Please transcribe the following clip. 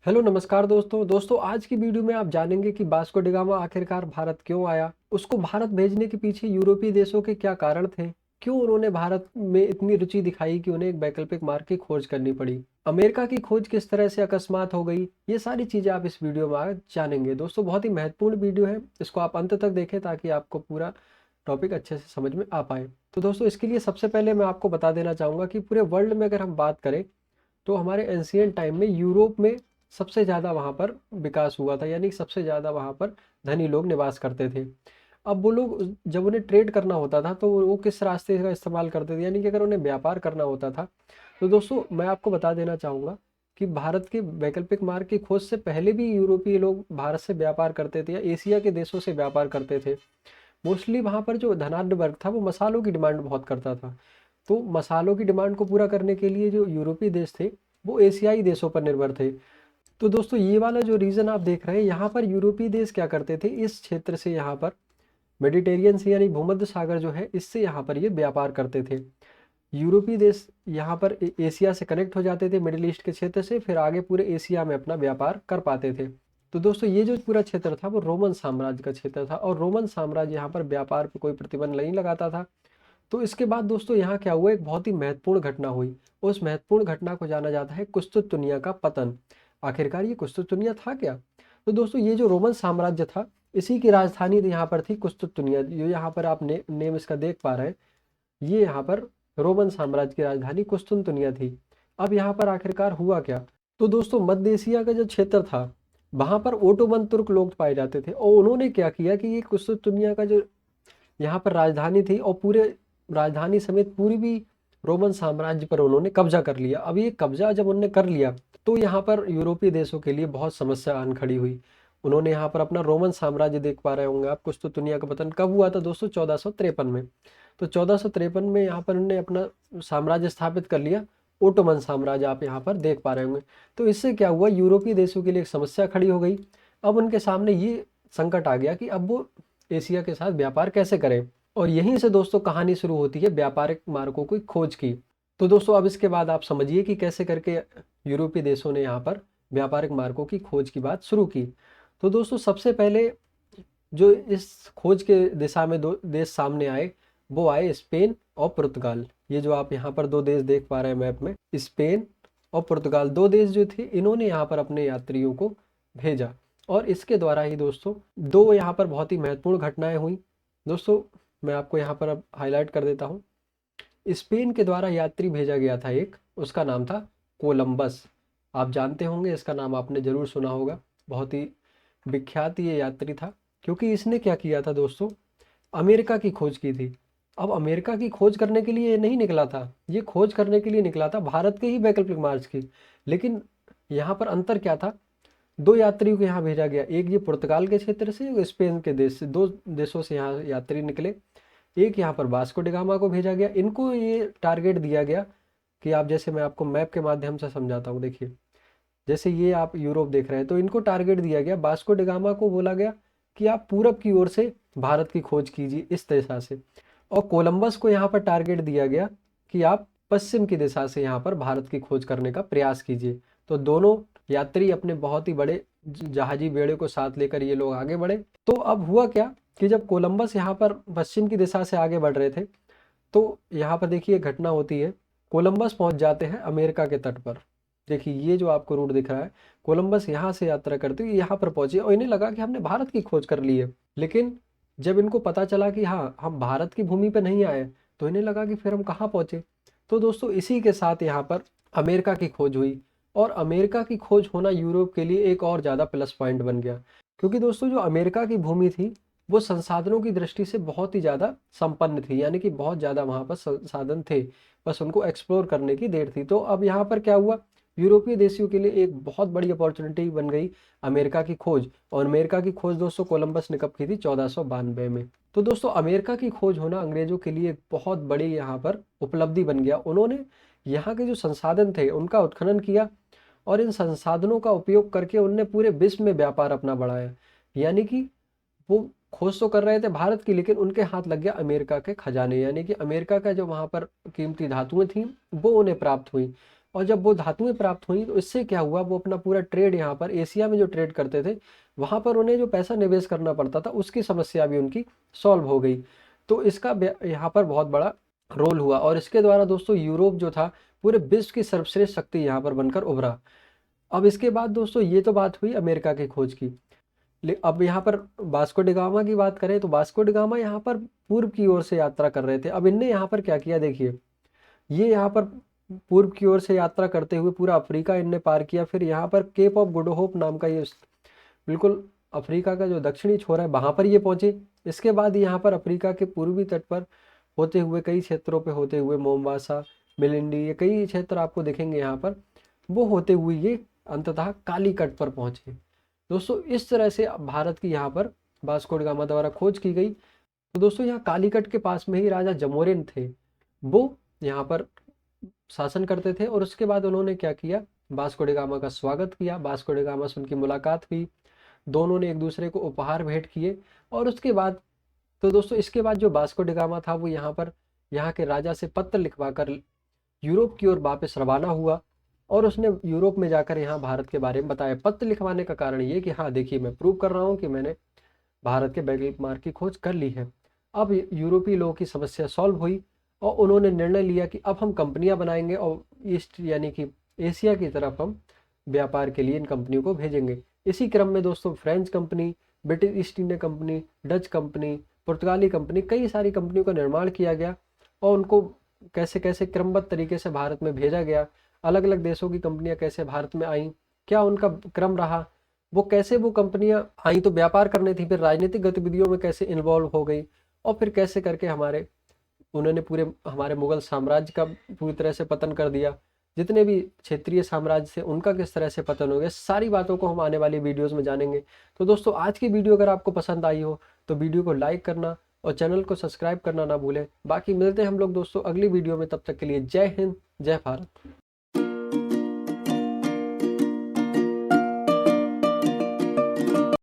Hello नमस्कार दोस्तों आज की वीडियो में आप जानेंगे कि वास्को डी गामा आखिरकार भारत क्यों आया। उसको भारत भेजने के पीछे यूरोपीय देशों के क्या कारण थे। क्यों उन्होंने भारत में इतनी रुचि दिखाई कि उन्हें एक वैकल्पिक मार्ग की खोज करनी पड़ी। अमेरिका की खोज किस तरह से अकस्मात हो गई। ये सारी चीजें आप इस वीडियो में आज जानेंगे। दोस्तों बहुत ही महत्वपूर्ण वीडियो है, इसको आप अंत तक देखें ताकि आपको पूरा टॉपिक अच्छे से समझ में आ पाए। तो दोस्तों इसके लिए सबसे पहले मैं आपको बता देना चाहूंगा कि पूरे वर्ल्ड में अगर हम बात करें तो हमारे एंशियंट टाइम में यूरोप में सबसे ज़्यादा वहाँ पर विकास हुआ था, यानी सबसे ज़्यादा वहाँ पर धनी लोग निवास करते थे। अब वो लोग जब उन्हें ट्रेड करना होता था तो वो किस रास्ते का इस्तेमाल करते थे, यानी कि अगर उन्हें व्यापार करना होता था तो दोस्तों मैं आपको बता देना चाहूँगा कि भारत के वैकल्पिक मार्ग की खोज से पहले भी यूरोपीय लोग भारत से व्यापार करते थे या एशिया के देशों से व्यापार करते थे। मोस्टली वहाँ पर जो धनाढ्य वर्ग था वो मसालों की डिमांड बहुत करता था। तो मसालों की डिमांड को पूरा करने के लिए जो यूरोपीय देश थे वो एशियाई देशों पर निर्भर थे। तो दोस्तों ये वाला जो रीजन आप देख रहे हैं, यहाँ पर यूरोपीय देश क्या करते थे, इस क्षेत्र से यहाँ पर मेडिटेरियन से यानी भूमध्य सागर जो है इससे यहाँ पर ये व्यापार करते थे। यूरोपीय देश यहाँ पर एशिया से कनेक्ट हो जाते थे, मिडिल ईस्ट के क्षेत्र से, फिर आगे पूरे एशिया में अपना व्यापार कर पाते थे। तो दोस्तों ये जो पूरा क्षेत्र था वो रोमन साम्राज्य का क्षेत्र था और रोमन साम्राज्य यहाँ पर व्यापार पर कोई प्रतिबंध नहीं लगाता था। तो इसके बाद दोस्तों यहाँ क्या हुआ, एक बहुत ही महत्वपूर्ण घटना हुई। उस महत्वपूर्ण घटना को जाना जाता है कुस्तुतुनिया का पतन। आखिरकार ये कुस्तुतुनिया था क्या। तो दोस्तों ये जो रोमन साम्राज्य था इसी की राजधानी यहाँ पर थी कुस्तुतुनिया। जो यहाँ पर आप नेम इसका देख पा रहे हैं, ये यहाँ पर रोमन साम्राज्य की राजधानी कुस्तुनतुनिया थी। अब यहाँ पर आखिरकार हुआ क्या। तो दोस्तों मध्य एशिया का जो क्षेत्र था वहां पर ओटोमन तुर्क लोग पाए जाते थे और उन्होंने क्या किया कि ये कुस्तुनतुनिया का जो यहाँ पर राजधानी थी और पूरे राजधानी समेत पूरी भी रोमन साम्राज्य पर उन्होंने कब्जा कर लिया। अब ये कब्जा जब उन्होंने कर लिया तो यहाँ पर यूरोपीय देशों के लिए बहुत समस्या आन खड़ी हुई। उन्होंने यहाँ पर अपना रोमन साम्राज्य देख पा रहे होंगे आप। कुस्तुतुनिया का पतन कब हुआ था दोस्तों, 1453 में। तो 1453 में यहाँ पर उन्होंने अपना साम्राज्य स्थापित कर लिया। ओटोमन साम्राज्य आप यहाँ पर देख पा रहे होंगे। तो इससे क्या हुआ, यूरोपीय देशों के लिए एक समस्या खड़ी हो गई। अब उनके सामने ये संकट आ गया कि अब वो एशिया के साथ व्यापार कैसे करें। और यहीं से दोस्तों कहानी शुरू होती है व्यापारिक मार्गों की खोज की। तो दोस्तों अब इसके बाद आप समझिए कि कैसे करके यूरोपीय देशों ने यहाँ पर व्यापारिक मार्गों की खोज की बात शुरू की। तो दोस्तों सबसे पहले जो इस खोज के दिशा में दो देश सामने आए वो आए स्पेन और पुर्तगाल। ये जो आप यहाँ पर दो देश देख पा रहे हैं मैप में, स्पेन और पुर्तगाल दो देश जो थे इन्होंने यहाँ पर अपने यात्रियों को भेजा। और इसके द्वारा ही दोस्तों दो यहाँ पर बहुत ही महत्वपूर्ण घटनाएं हुई। दोस्तों मैं आपको यहाँ पर अब हाईलाइट कर देता हूँ। स्पेन के द्वारा यात्री भेजा गया था एक, उसका नाम था कोलंबस। आप जानते होंगे, इसका नाम आपने जरूर सुना होगा। बहुत ही विख्यात ये यात्री था क्योंकि इसने क्या किया था दोस्तों, अमेरिका की खोज की थी। अब अमेरिका की खोज करने के लिए ये नहीं निकला था, ये खोज करने के लिए निकला था भारत के ही वैकल्पिक मार्ग की। लेकिन यहाँ पर अंतर क्या था, दो यात्रियों को यहाँ भेजा गया, एक ये पुर्तगाल के क्षेत्र से एक स्पेन के देश से, दो देशों से यहाँ यात्री निकले। एक यहाँ पर वास्को डी गामा को भेजा गया। इनको ये टारगेट दिया गया कि आप, जैसे मैं आपको मैप के माध्यम से समझाता हूँ, देखिए जैसे ये आप यूरोप देख रहे हैं तो इनको टारगेट दिया गया, वास्को डी गामा को बोला गया कि आप पूरब की ओर से भारत की खोज कीजिए इस दिशा से। और कोलंबस को यहाँ पर टारगेट दिया गया कि आप पश्चिम की दिशा से यहाँ पर भारत की खोज करने का प्रयास कीजिए। तो दोनों यात्री अपने बहुत ही बड़े जहाजी बेड़े को साथ लेकर ये लोग आगे बढ़े। तो अब हुआ क्या कि जब कोलंबस यहाँ पर पश्चिम की दिशा से आगे बढ़ रहे थे तो यहाँ पर देखिए घटना होती है, कोलंबस पहुंच जाते हैं अमेरिका के तट पर। देखिए ये जो आपको रूट दिख रहा है, कोलंबस यहाँ से यात्रा करते हुए यहाँ पर पहुंचे और इन्हें लगा कि हमने भारत की खोज कर ली है। लेकिन जब इनको पता चला कि हाँ हम भारत की भूमि पर नहीं आए तो इन्हें लगा कि फिर हम कहाँ पहुंचे। तो दोस्तों इसी के साथ यहाँ पर अमेरिका की खोज हुई। और अमेरिका की खोज होना यूरोप के लिए एक और ज़्यादा प्लस पॉइंट बन गया, क्योंकि दोस्तों जो अमेरिका की भूमि थी वो संसाधनों की दृष्टि से बहुत ही ज़्यादा संपन्न थी, यानी कि बहुत ज़्यादा वहाँ पर संसाधन थे, बस उनको एक्सप्लोर करने की देर थी। तो अब यहाँ पर क्या हुआ, यूरोपीय देशों के लिए एक बहुत बड़ी अपॉर्चुनिटी बन गई अमेरिका की खोज। और अमेरिका की खोज दोस्तों कोलंबस ने कब की थी, 1492 में। तो दोस्तों अमेरिका की खोज होना अंग्रेजों के लिए एक बहुत बड़ी यहाँ पर उपलब्धि बन गया। उन्होंने यहाँ के जो संसाधन थे उनका उत्खनन किया और इन संसाधनों का उपयोग करके उनने पूरे विश्व में व्यापार अपना बढ़ाया। यानी कि वो खोज तो कर रहे थे भारत की, लेकिन उनके हाथ लग गया अमेरिका के खजाने, यानी कि अमेरिका का जो वहां पर कीमती धातुएं थी वो उन्हें प्राप्त हुई। और जब वो धातुएं प्राप्त हुई तो इससे क्या हुआ, वो अपना पूरा ट्रेड यहाँ पर एशिया में जो ट्रेड करते थे वहाँ पर उन्हें जो पैसा निवेश करना पड़ता था उसकी समस्या भी उनकी सॉल्व हो गई। तो इसका यहाँ पर बहुत बड़ा रोल हुआ और इसके द्वारा दोस्तों यूरोप जो था पूरे विश्व की सर्वश्रेष्ठ शक्ति यहाँ पर बनकर उभरा। अब इसके बाद दोस्तों ये तो बात हुई अमेरिका की खोज की। अब यहाँ पर वास्को डी गामा की बात करें तो वास्को डी गामा यहाँ पर पूर्व की ओर से यात्रा कर रहे थे। अब इनने यहाँ पर क्या किया देखिए, ये यहाँ पर पूर्व की ओर से यात्रा करते हुए पूरा अफ्रीका इनने पार किया। फिर यहाँ पर केप ऑफ गुड होप नाम का ये बिल्कुल अफ्रीका का जो दक्षिणी छोर है वहां पर ये पहुंचे। इसके बाद यहाँ पर अफ्रीका के पूर्वी तट पर होते हुए कई क्षेत्रों पे होते हुए मोम्बासा, मिलिंडी, ये कई क्षेत्र आपको दिखेंगे यहाँ पर, वो होते हुए ये अंततः कालीकट पर पहुंचे। दोस्तों इस तरह से भारत की यहाँ पर वास्को डी गामा द्वारा खोज की गई। तो दोस्तों यहाँ कालीकट के पास में ही राजा जमोरिन थे, वो यहाँ पर शासन करते थे। और उसके बाद उन्होंने क्या किया, वास्को डी गामा का स्वागत किया, वास्को डी गामा से उनकी मुलाकात हुई, दोनों ने एक दूसरे को उपहार भेंट किए। और उसके बाद तो दोस्तों इसके बाद जो वास्को डी गामा था वो यहाँ पर यहाँ के राजा से पत्र लिखवाकर यूरोप की ओर वापस रवाना हुआ और उसने यूरोप में जाकर यहाँ भारत के बारे में बताया। पत्र लिखवाने का कारण ये कि हाँ देखिए मैं प्रूव कर रहा हूँ कि मैंने भारत के वैज्ञानिक मार्ग की खोज कर ली है। अब यूरोपीय लोगों की समस्या सॉल्व हुई और उन्होंने निर्णय लिया कि अब हम कंपनियां बनाएंगे और ईस्ट यानी कि एशिया की तरफ हम व्यापार के लिए इन कंपनियों को भेजेंगे। इसी क्रम में दोस्तों French company, British east India company, Dutch company, पुर्तगाली कंपनी, कई सारी कंपनियों का निर्माण किया गया और उनको कैसे कैसे क्रमबद्ध तरीके से भारत में भेजा गया। अलग अलग देशों की कंपनियां कैसे भारत में आई, क्या उनका क्रम रहा, वो कैसे वो कंपनियां आई तो व्यापार करने थी, फिर राजनीतिक गतिविधियों में कैसे इन्वॉल्व हो गई और फिर कैसे करके उन्होंने पूरे हमारे मुगल साम्राज्य का पूरी तरह से पतन कर दिया, जितने भी क्षेत्रीय साम्राज्य थे उनका किस तरह से पतन हो गया। सारी बातों को हम आने वाली वीडियोस में जानेंगे। तो दोस्तों आज की वीडियो अगर आपको पसंद आई हो तो वीडियो को लाइक करना और चैनल को सब्सक्राइब करना ना भूलें। बाकी मिलते हैं हम लोग दोस्तों अगली वीडियो में, तब तक के लिए जय हिंद, जय भारत।